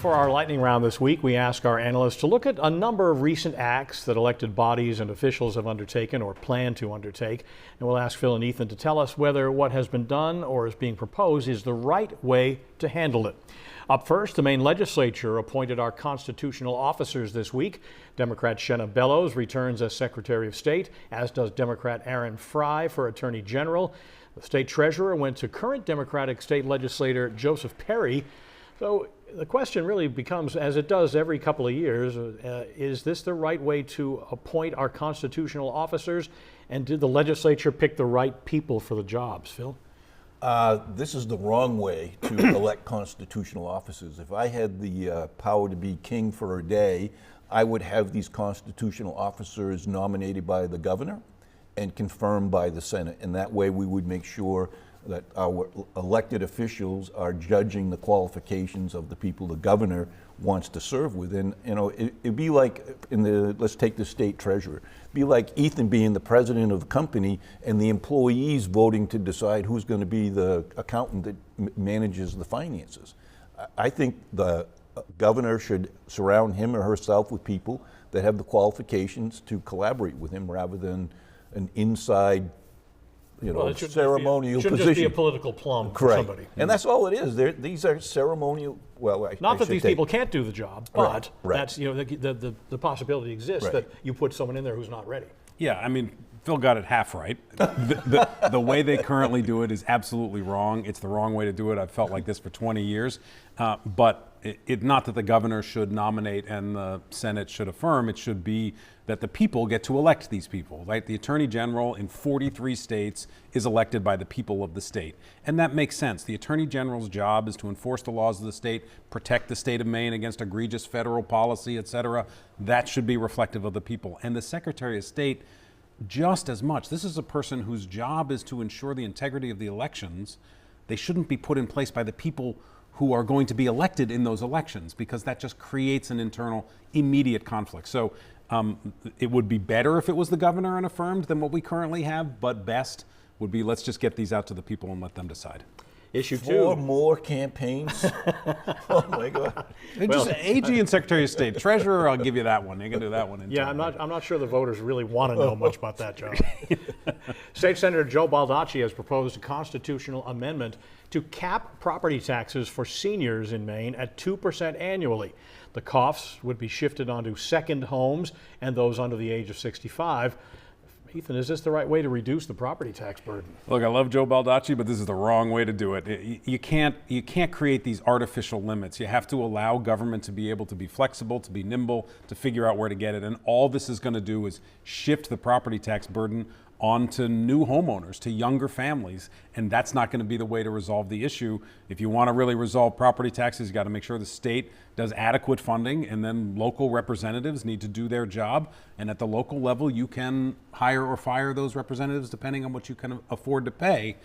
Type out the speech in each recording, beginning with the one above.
For our lightning round this week, we ask our analysts to look at a number of recent acts that elected bodies and officials have undertaken or plan to undertake. And we'll ask Phil and Ethan to tell us whether what has been done or is being proposed is the right way to handle it. Up first, the Maine legislature appointed our constitutional officers this week. Democrat Shenna Bellows returns as Secretary of State, as does Democrat Aaron Fry for Attorney General. The state treasurer went to current Democratic state legislator Joseph Perry. So the question really becomes, as it does every couple of years, is this the right way to appoint our constitutional officers? And did the legislature pick the right people for the jobs, Phil? This is the wrong way to elect constitutional officers. If I had the power to be king for a day, I would have these constitutional officers nominated by the governor and confirmed by the Senate. And that way we would make sure that our elected officials are judging the qualifications of the people the governor wants to serve with. And it'd be like let's take the state treasurer. It'd be like Ethan being the president of the company and the employees voting to decide who's going to be the accountant that manages the finances. I think the governor should surround him or herself with people that have the qualifications to collaborate with him rather than an inside ceremonial position. It shouldn't just be a political plum for somebody. And that's all it is. These are ceremonial, not that these people can't do the job, but right. That's, the possibility exists that you put someone in there who's not ready. Yeah, I mean, Phil got it half right. The way they currently do it is absolutely wrong. It's the wrong way to do it. I've felt like this for 20 years. But not that the governor should nominate and the Senate should affirm. It should be that the people get to elect these people, right? The Attorney General in 43 states is elected by the people of the state. And that makes sense. The Attorney General's job is to enforce the laws of the state, protect the state of Maine against egregious federal policy, et cetera. That should be reflective of the people. And the Secretary of State, just as much. This is a person whose job is to ensure the integrity of the elections. They shouldn't be put in place by the people who are going to be elected in those elections, because that just creates an internal, immediate conflict. So it would be better if it was the governor and affirmed than what we currently have, but best would be let's just get these out to the people and let them decide. Issue 2. 4 more campaigns? Oh my God. Just AG and Secretary of State. Treasurer, I'll give you that one. You can do that one. I'm not sure the voters really want to know much about that job. State Senator Joe Baldacci has proposed a constitutional amendment to cap property taxes for seniors in Maine at 2% annually. The costs would be shifted onto second homes and those under the age of 65. Ethan, is this the right way to reduce the property tax burden? Look, I love Joe Baldacci, but this is the wrong way to do it. You can't create these artificial limits. You have to allow government to be able to be flexible, to be nimble, to figure out where to get it. And all this is going to do is shift the property tax burden onto new homeowners, to younger families, and that's not going to be the way to resolve the issue. If you want to really resolve property taxes, you got to make sure the state does adequate funding, and then local representatives need to do their job. And at the local level, you can hire or fire those representatives depending on what you can afford to pay,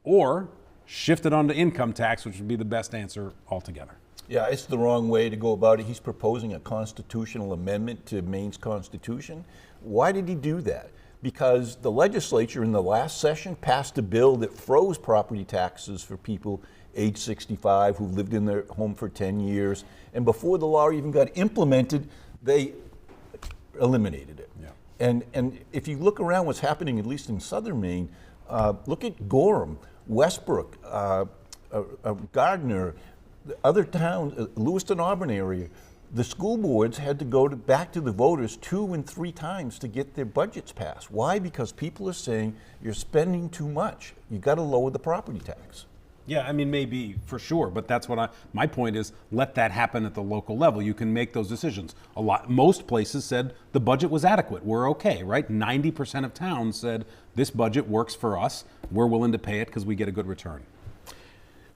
or shift it onto income tax, which would be the best answer altogether. Yeah, it's the wrong way to go about it. He's proposing a constitutional amendment to Maine's Constitution. Why did he do that? Because the legislature in the last session passed a bill that froze property taxes for people age 65 who lived in their home for 10 years. And before the law even got implemented, they eliminated it. Yeah. And if you look around what's happening, at least in southern Maine, look at Gorham, Westbrook, Gardner, other towns, Lewiston, Auburn area. The school boards had to go back to the voters 2 and 3 times to get their budgets passed. Why? Because people are saying you're spending too much. You got to lower the property tax. Yeah, I mean, maybe for sure, but that's what my point is, let that happen at the local level. You can make those decisions. Most places said the budget was adequate. We're okay, right? 90% of towns said this budget works for us. We're willing to pay it because we get a good return.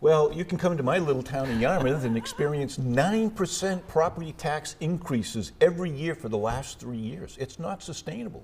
Well, you can come to my little town in Yarmouth and experience 9% property tax increases every year for the last 3 years. It's not sustainable.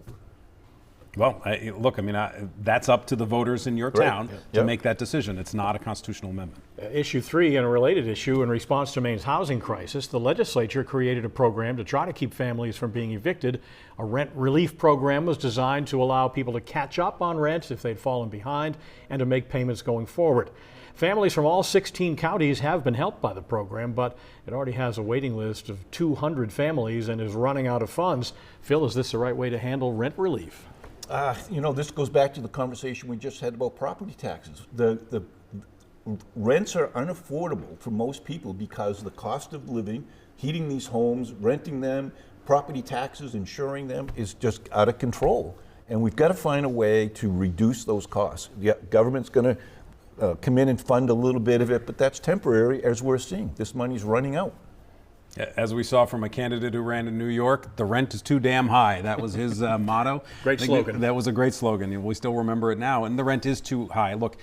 Well, look, I mean, that's up to the voters in your town to make that decision. It's not a constitutional amendment. Issue 3, and a related issue, in response to Maine's housing crisis, the legislature created a program to try to keep families from being evicted. A rent relief program was designed to allow people to catch up on rent if they'd fallen behind and to make payments going forward. Families from all 16 counties have been helped by the program, but it already has a waiting list of 200 families and is running out of funds. Phil, is this the right way to handle rent relief? This goes back to the conversation we just had about property taxes. The rents are unaffordable for most people because the cost of living, heating these homes, renting them, property taxes, insuring them is just out of control. And we've got to find a way to reduce those costs. The government's going to come in and fund a little bit of it, but that's temporary, as we're seeing. This money's running out. As we saw from a candidate who ran in New York, the rent is too damn high. That was his motto. Great slogan. That was a great slogan, and we still remember it now. And the rent is too high. Look,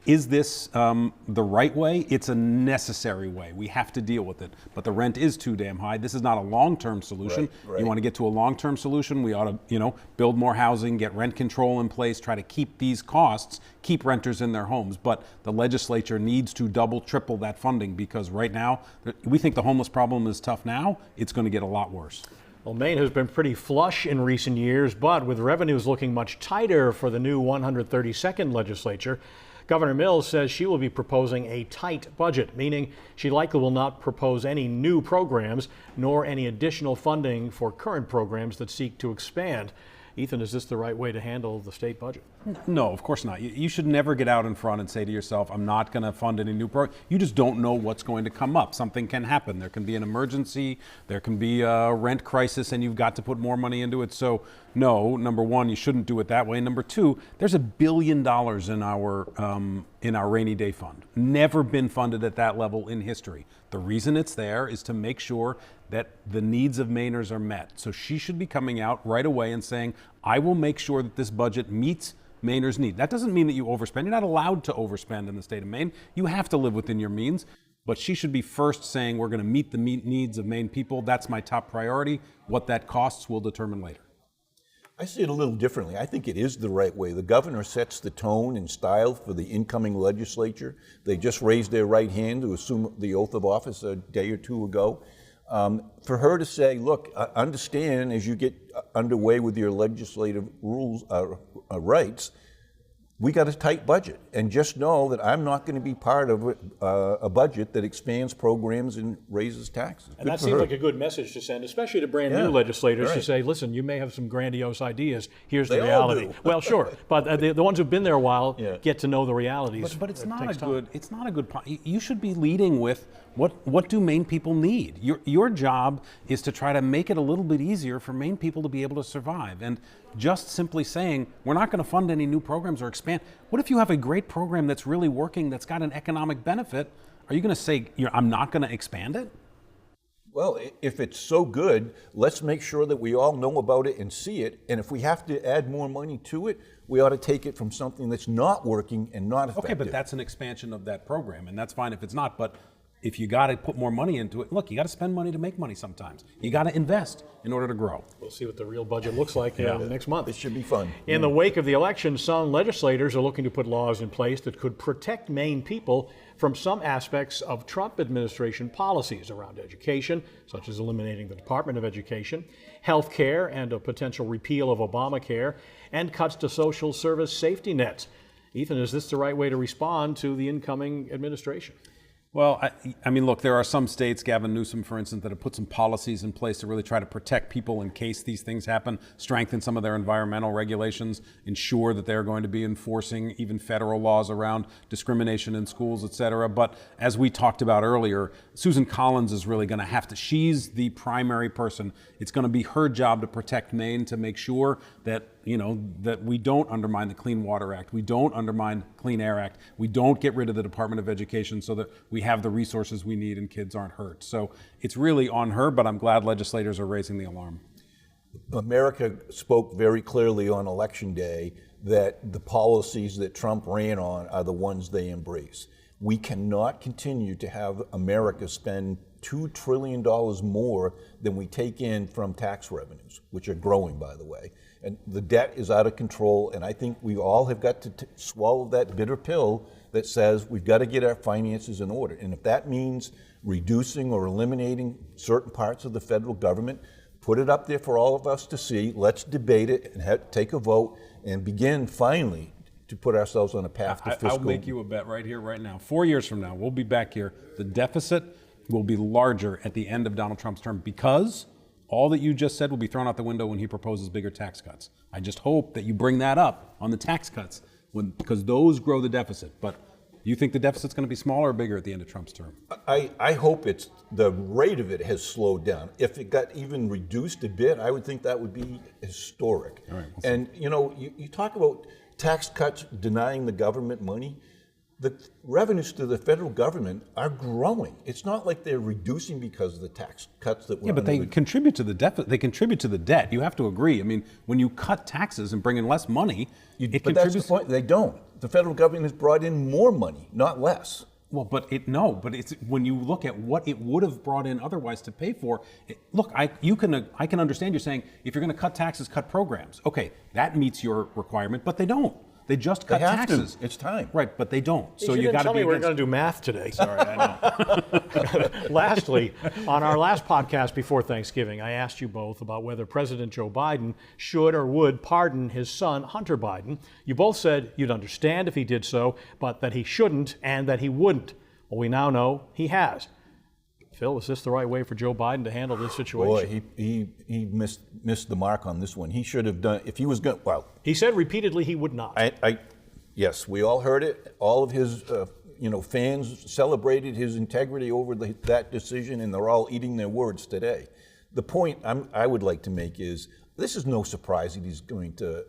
is this the right way? It's a necessary way. We have to deal with it. But the rent is too damn high. This is not a long-term solution. Right. You want to get to a long-term solution, we ought to, build more housing, get rent control in place, try to keep these costs, keep renters in their homes. But the legislature needs to double, triple that funding because right now, we think the homeless problem is tough now. It's going to get a lot worse. Well, Maine has been pretty flush in recent years, but with revenues looking much tighter for the new 132nd legislature, Governor Mills says she will be proposing a tight budget, meaning she likely will not propose any new programs nor any additional funding for current programs that seek to expand. Ethan, is this the right way to handle the state budget? No, of course not. You should never get out in front and say to yourself, I'm not going to fund any new program. You just don't know what's going to come up. Something can happen. There can be an emergency. There can be a rent crisis, and you've got to put more money into it. So, no, number one, you shouldn't do it that way. Number two, there's $1 billion in our rainy day fund. Never been funded at that level in history. The reason it's there is to make sure that the needs of Mainers are met. So she should be coming out right away and saying, I will make sure that this budget meets Mainers' need. That doesn't mean that you overspend. You're not allowed to overspend in the state of Maine. You have to live within your means. But she should be first saying, we're going to meet the needs of Maine people. That's my top priority. What that costs, we'll determine later. I see it a little differently. I think it is the right way. The governor sets the tone and style for the incoming legislature. They just raised their right hand to assume the oath of office a day or two ago. For her to say, look, understand as you get underway with your legislative rules, rights, we got a tight budget. And just know that I'm not going to be part of a budget that expands programs and raises taxes. And that seems like a good message to send, especially to brand new legislators, to say, listen, you may have some grandiose ideas. Here's the reality. All do. Well, sure, but the ones who've been there a while get to know the realities. But it's not a good. You should be leading with what do Maine people need. Your job is to try to make it a little bit easier for Maine people to be able to survive. And just simply saying we're not going to fund any new programs or expand. What if you have a great program that's really working, that's got an economic benefit? Are you going to say I'm not going to expand it? Well, if it's so good, let's make sure that we all know about it and see it. And if we have to add more money to it, we ought to take it from something that's not working and not effective. Okay, but that's an expansion of that program, and that's fine if it's not. But if you got to put more money into it, look, you got to spend money to make money sometimes. You got to invest in order to grow. We'll see what the real budget looks like next month. It should be fun. In the wake of the election, some legislators are looking to put laws in place that could protect Maine people from some aspects of Trump administration policies around education, such as eliminating the Department of Education, health care, and a potential repeal of Obamacare, and cuts to social service safety nets. Ethan, is this the right way to respond to the incoming administration? Well, I mean, look, there are some states, Gavin Newsom, for instance, that have put some policies in place to really try to protect people in case these things happen, strengthen some of their environmental regulations, ensure that they're going to be enforcing even federal laws around discrimination in schools, et cetera. But as we talked about earlier, Susan Collins is really going to have to, she's the primary person. It's going to be her job to protect Maine, to make sure that that we don't undermine the Clean Water Act, we don't undermine Clean Air Act, we don't get rid of the Department of Education so that we have the resources we need and kids aren't hurt. So it's really on her, but I'm glad legislators are raising the alarm. America spoke very clearly on Election Day that the policies that Trump ran on are the ones they embrace. We cannot continue to have America spend $2 trillion more than we take in from tax revenues, which are growing, by the way. And the debt is out of control, and I think we all have got to swallow that bitter pill that says we've got to get our finances in order. And if that means reducing or eliminating certain parts of the federal government, put it up there for all of us to see. Let's debate it and take a vote and begin finally to put ourselves on a path to fiscal. I'll make you a bet right here, right now. 4 years from now, we'll be back here. The deficit will be larger at the end of Donald Trump's term because all that you just said will be thrown out the window when he proposes bigger tax cuts. I just hope that you bring that up on the tax cuts because those grow the deficit. But you think the deficit's going to be smaller or bigger at the end of Trump's term? I hope it's the rate of it has slowed down. If it got even reduced a bit, I would think that would be historic. All right, and you talk about tax cuts denying the government money. The revenues to the federal government are growing. It's not like they're reducing because of the tax cuts that were. Yeah, but they contribute to the deficit. They contribute to the debt. You have to agree. I mean, when you cut taxes and bring in less money, it but contributes. that's the point. They don't. The federal government has brought in more money, not less. Well, but it's when you look at what it would have brought in otherwise to pay for. Look, I can understand you saying if you're going to cut taxes, cut programs. Okay, that meets your requirement, but they don't. They just cut taxes. It's time. Right, but they don't. So you got to be. We're going to do math today. Sorry, I know. Lastly, on our last podcast before Thanksgiving, I asked you both about whether President Joe Biden should or would pardon his son, Hunter Biden. You both said you'd understand if he did so, but that he shouldn't and that he wouldn't. Well, we now know he has. Phil, is this the right way for Joe Biden to handle this situation? Boy, he missed the mark on this one. He should have done, if he was going, well. He said repeatedly he would not. Yes, we all heard it. All of his fans celebrated his integrity over that decision, and they're all eating their words today. The point I would like to make is, this is no surprise that he's going to,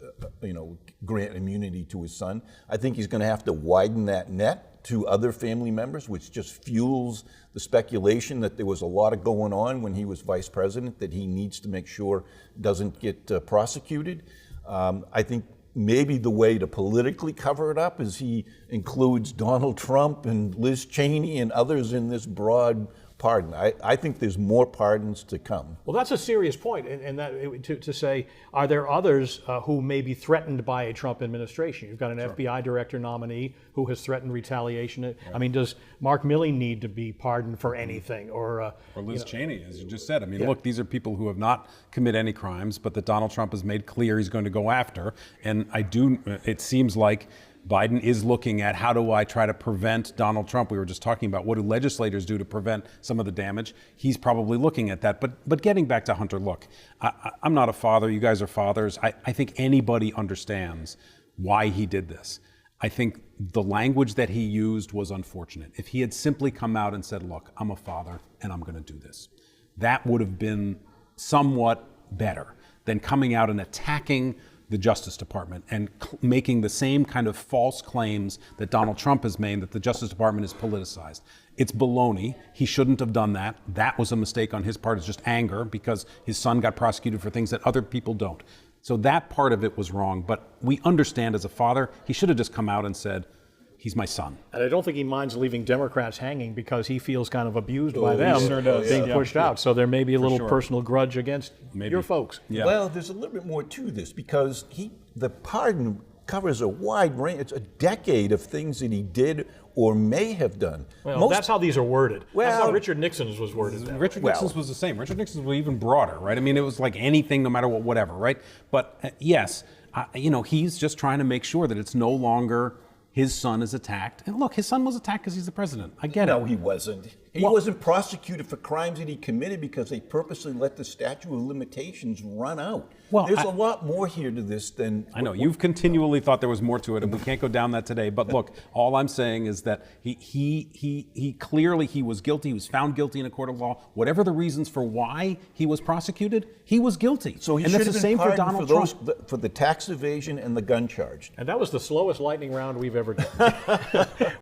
grant immunity to his son. I think he's going to have to widen that net to other family members, which just fuels the speculation that there was a lot of going on when he was vice president that he needs to make sure doesn't get prosecuted. I think maybe the way to politically cover it up is he includes Donald Trump and Liz Cheney and others in this broad pardon. I think there's more pardons to come. Well, that's a serious point, and that to say, are there others who may be threatened by a Trump administration? You've got an FBI director nominee who has threatened retaliation. Right. I mean, does Mark Milley need to be pardoned for anything? Or Liz Cheney, as you just said. I mean, look, these are people who have not committed any crimes, but that Donald Trump has made clear he's going to go after. And it seems like Biden is looking at how do I try to prevent Donald Trump. We were just talking about what do legislators do to prevent some of the damage. He's probably looking at that. But getting back to Hunter, look, I'm not a father. You guys are fathers. I think anybody understands why he did this. I think the language that he used was unfortunate. If he had simply come out and said, look, I'm a father and I'm going to do this, that would have been somewhat better than coming out and attacking the Justice Department and making the same kind of false claims that Donald Trump has made, that the Justice Department is politicized. It's baloney. He shouldn't have done that. That was a mistake on his part. It's just anger because his son got prosecuted for things that other people don't. So that part of it was wrong. But we understand as a father, he should have just come out and said, he's my son. And I don't think he minds leaving Democrats hanging because he feels kind of abused by them being pushed out. So there may be a little personal grudge against your folks. Yeah. Well, there's a little bit more to this because the pardon covers a wide range. It's a decade of things that he did or may have done. Well, that's how these are worded. Well, that's how Richard Nixon's was worded. Richard Nixon's was the same. Richard Nixon's was even broader, right? I mean, it was like anything, no matter what, whatever, right? But yes, he's just trying to make sure that it's no longer his son is attacked. And look, his son was attacked because he's the president. I get it. No, he wasn't. He wasn't prosecuted for crimes that he committed because they purposely let the statute of limitations run out. Well, there's a lot more here to this than... I know. You've continually thought there was more to it, and we can't go down that today. But look, all I'm saying is that he clearly, he was guilty. He was found guilty in a court of law. Whatever the reasons for why he was prosecuted, he was guilty. So he should have been pardoned for the tax evasion and the gun charge. And that was the slowest lightning round we've ever done.